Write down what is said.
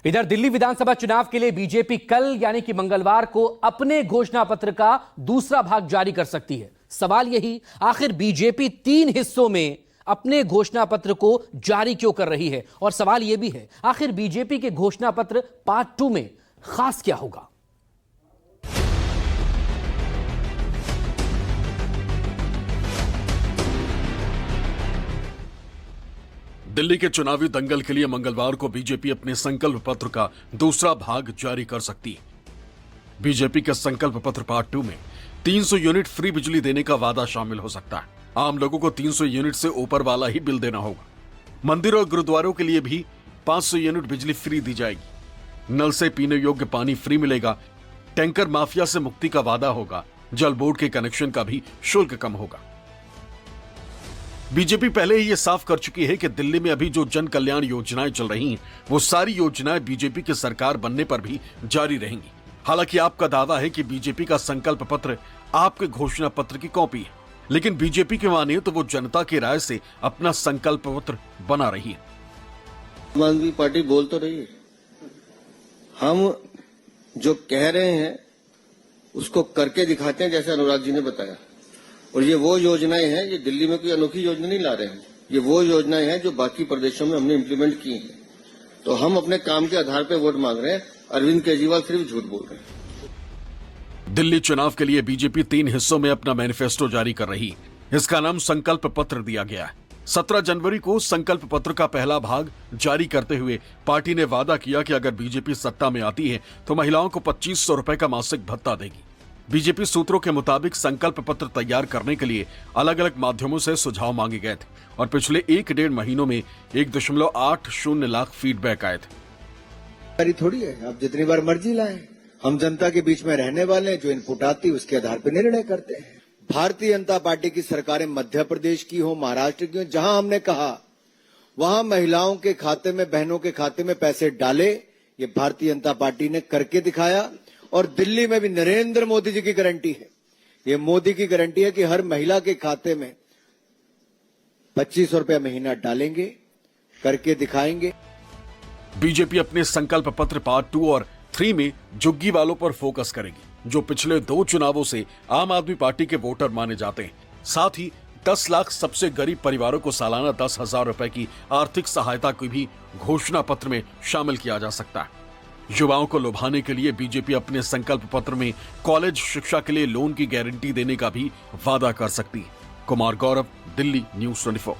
इधर दिल्ली विधानसभा चुनाव के लिए बीजेपी कल यानी कि मंगलवार को अपने घोषणा पत्र का दूसरा भाग जारी कर सकती है। सवाल यही, आखिर बीजेपी 3 हिस्सों में अपने घोषणा पत्र को जारी क्यों कर रही है? और सवाल यह भी है, आखिर बीजेपी के घोषणा पत्र पार्ट 2 में खास क्या होगा? दिल्ली के चुनावी दंगल के लिए मंगलवार को बीजेपी अपने संकल्प पत्र का दूसरा भाग जारी कर सकती है। बीजेपी के संकल्प पत्र पार्ट 2 में 300 यूनिट फ्री बिजली देने का वादा शामिल हो सकता है। आम लोगों को 300 यूनिट से ऊपर वाला ही बिल देना होगा। मंदिर और गुरुद्वारों के लिए भी 500 यूनिट बिजली फ्री दी जाएगी। नल से पीने योग्य पानी फ्री मिलेगा। टैंकर माफिया से मुक्ति का वादा होगा। जल बोर्ड के कनेक्शन का भी शुल्क कम होगा। बीजेपी पहले ही यह साफ कर चुकी है कि दिल्ली में अभी जो जन कल्याण योजनाएं चल रही हैं, वो सारी योजनाएं बीजेपी की सरकार बनने पर भी जारी रहेंगी। हालांकि आपका दावा है कि बीजेपी का संकल्प पत्र आपके घोषणा पत्र की कॉपी है, लेकिन बीजेपी की माने तो वो जनता की राय से अपना संकल्प पत्र बना रही है। आम आदमी पार्टी बोल तो रही है, हम जो कह रहे हैं उसको करके दिखाते हैं, जैसे अनुराग जी ने बताया। और ये वो योजनाएं हैं, ये दिल्ली में कोई अनोखी योजना नहीं ला रहे हैं, ये वो योजनाएं हैं जो बाकी प्रदेशों में हमने इम्प्लीमेंट की हैं। तो हम अपने काम के आधार पर वोट मांग रहे हैं। अरविंद केजरीवाल सिर्फ झूठ बोल रहे हैं। दिल्ली चुनाव के लिए बीजेपी 3 हिस्सों में अपना मैनिफेस्टो जारी कर रही है। इसका नाम संकल्प पत्र दिया गया है। 17 जनवरी को संकल्प पत्र का पहला भाग जारी करते हुए पार्टी ने वादा किया कि अगर बीजेपी सत्ता में आती है तो महिलाओं को 2500 रुपए का मासिक भत्ता देगी। बीजेपी सूत्रों के मुताबिक संकल्प पत्र तैयार करने के लिए अलग अलग माध्यमों से सुझाव मांगे गए थे और पिछले 1-1.5 महीनों में 1.80 लाख फीडबैक आए थे। थोड़ी है, आप जितनी बार मर्जी लाएं, हम जनता के बीच में रहने वाले हैं। जो इनपुट आती है उसके आधार पर निर्णय करते हैं। भारतीय जनता पार्टी की सरकारें मध्य प्रदेश की हो, महाराष्ट्र की हो, जहां हमने कहा वहां महिलाओं के खाते में, बहनों के खाते में पैसे डाले, ये भारतीय जनता पार्टी ने करके दिखाया। और दिल्ली में भी नरेंद्र मोदी जी की गारंटी है, ये मोदी की गारंटी है कि हर महिला के खाते में 2500 रुपया महीना डालेंगे, करके दिखाएंगे। बीजेपी अपने संकल्प पत्र पार्ट 2 और 3 में झुग्गी वालों पर फोकस करेगी, जो पिछले 2 चुनावों से आम आदमी पार्टी के वोटर माने जाते हैं। साथ ही 10 लाख सबसे गरीब परिवारों को सालाना 10,000 रुपए की आर्थिक सहायता को भी घोषणा पत्र में शामिल किया जा सकता है। युवाओं को लुभाने के लिए बीजेपी अपने संकल्प पत्र में कॉलेज शिक्षा के लिए लोन की गारंटी देने का भी वादा कर सकती है। कुमार गौरव, दिल्ली न्यूज़ 24।